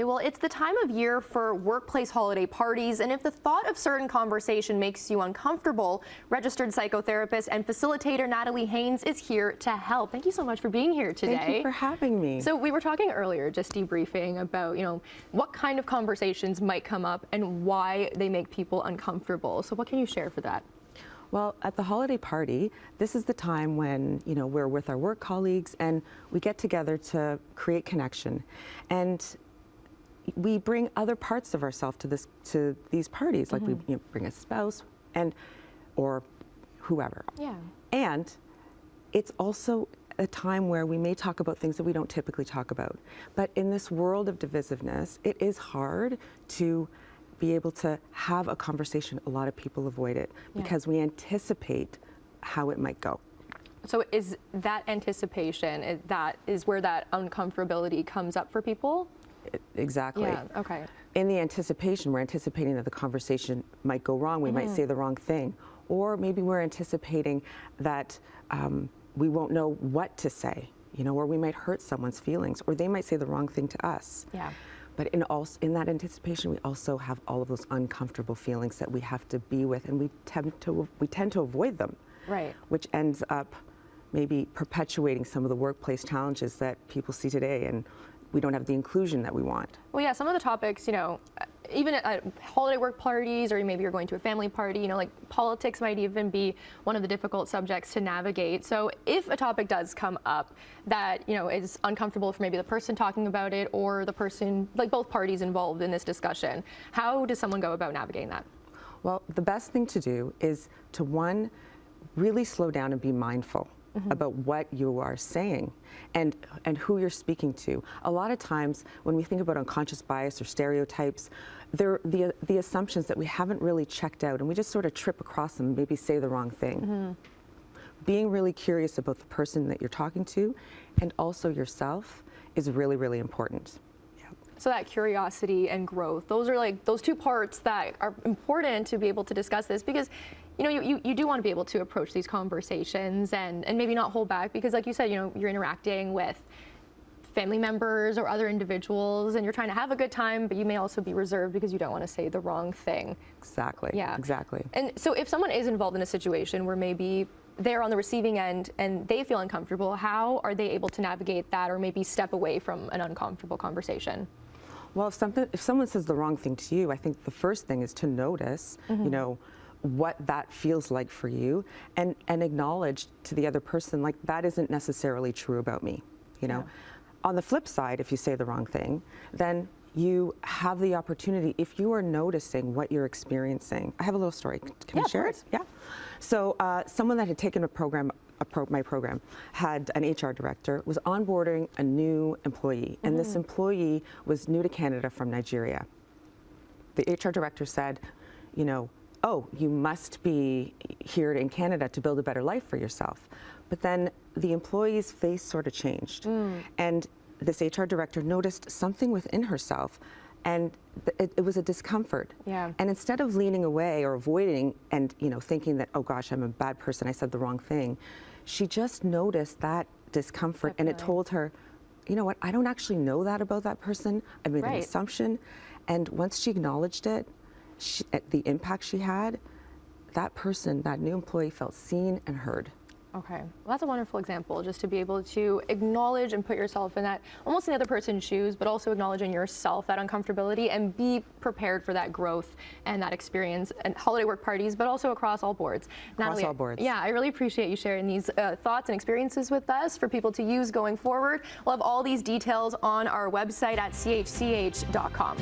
Well, it's the time of year for workplace holiday parties, and if the thought of certain conversation makes you uncomfortable, registered psychotherapist and facilitator Natalie Haynes is here to help. Thank you so much for being here today. Thank you for having me. So we were talking earlier, just debriefing about, what kind of conversations might come up and why they make people uncomfortable. So what can you share for that? Well, at the holiday party, this is the time when, we're with our work colleagues and we get together to create connection. And we bring other parts of ourselves to these parties, like we bring a spouse or whoever. Yeah. And it's also a time where we may talk about things that we don't typically talk about. But in this world of divisiveness, it is hard to be able to have a conversation. A lot of people avoid it because we anticipate how it might go. So is that anticipation, that is where that uncomfortability comes up for people? Exactly. Yeah, okay. In the anticipation, we're anticipating that the conversation might go wrong. We might say the wrong thing. Or maybe we're anticipating that we won't know what to say, or we might hurt someone's feelings, or they might say the wrong thing to us. Yeah. But in that anticipation, we also have all of those uncomfortable feelings that we have to be with, and we tend to avoid them. Right. Which ends up maybe perpetuating some of the workplace challenges that people see today, and we don't have the inclusion that we want. Well, yeah, some of the topics, even at holiday work parties, or maybe you're going to a family party, like politics might even be one of the difficult subjects to navigate. So if a topic does come up that, is uncomfortable for maybe the person talking about it or the person, like both parties involved in this discussion, how does someone go about navigating that? Well, the best thing to do is to, one, really slow down and be mindful about what you are saying and who you're speaking to. A lot of times when we think about unconscious bias or stereotypes, they're the assumptions that we haven't really checked out, and we just sort of trip across them and maybe say the wrong thing. Being really curious about the person that you're talking to and also yourself is really, really important. So that curiosity and growth, those are like those two parts that are important to be able to discuss this, because you do want to be able to approach these conversations and maybe not hold back, because like you said, you're interacting with family members or other individuals and you're trying to have a good time, but you may also be reserved because you don't want to say the wrong thing. Exactly. Yeah. Exactly. And so if someone is involved in a situation where maybe they're on the receiving end and they feel uncomfortable, how are they able to navigate that or maybe step away from an uncomfortable conversation? Well, if someone says the wrong thing to you, I think the first thing is to notice, what that feels like for you, and acknowledge to the other person, like, that isn't necessarily true about me. On the flip side, if you say the wrong thing, then you have the opportunity, if you are noticing what you're experiencing. I have a little story. Can I share it? Yeah. So someone that had taken my program had an HR director, was onboarding a new employee, and this employee was new to Canada from Nigeria. The HR director said, oh, you must be here in Canada to build a better life for yourself. But then the employee's face sort of changed, and this HR director noticed something within herself, and it was a discomfort. Yeah. And instead of leaning away or avoiding and thinking that, oh gosh, I'm a bad person, I said the wrong thing, she just noticed that discomfort. Definitely. And it told her, you know what, I don't actually know that about that person. I made an assumption. And once she acknowledged it, the impact she had, that person, that new employee, felt seen and heard. Okay, well, that's a wonderful example, just to be able to acknowledge and put yourself in that, almost in the other person's shoes, but also acknowledging yourself, that uncomfortability, and be prepared for that growth and that experience and holiday work parties, but also across all boards. Across all boards. Yeah, I really appreciate you sharing these thoughts and experiences with us for people to use going forward. We'll have all these details on our website at chch.com.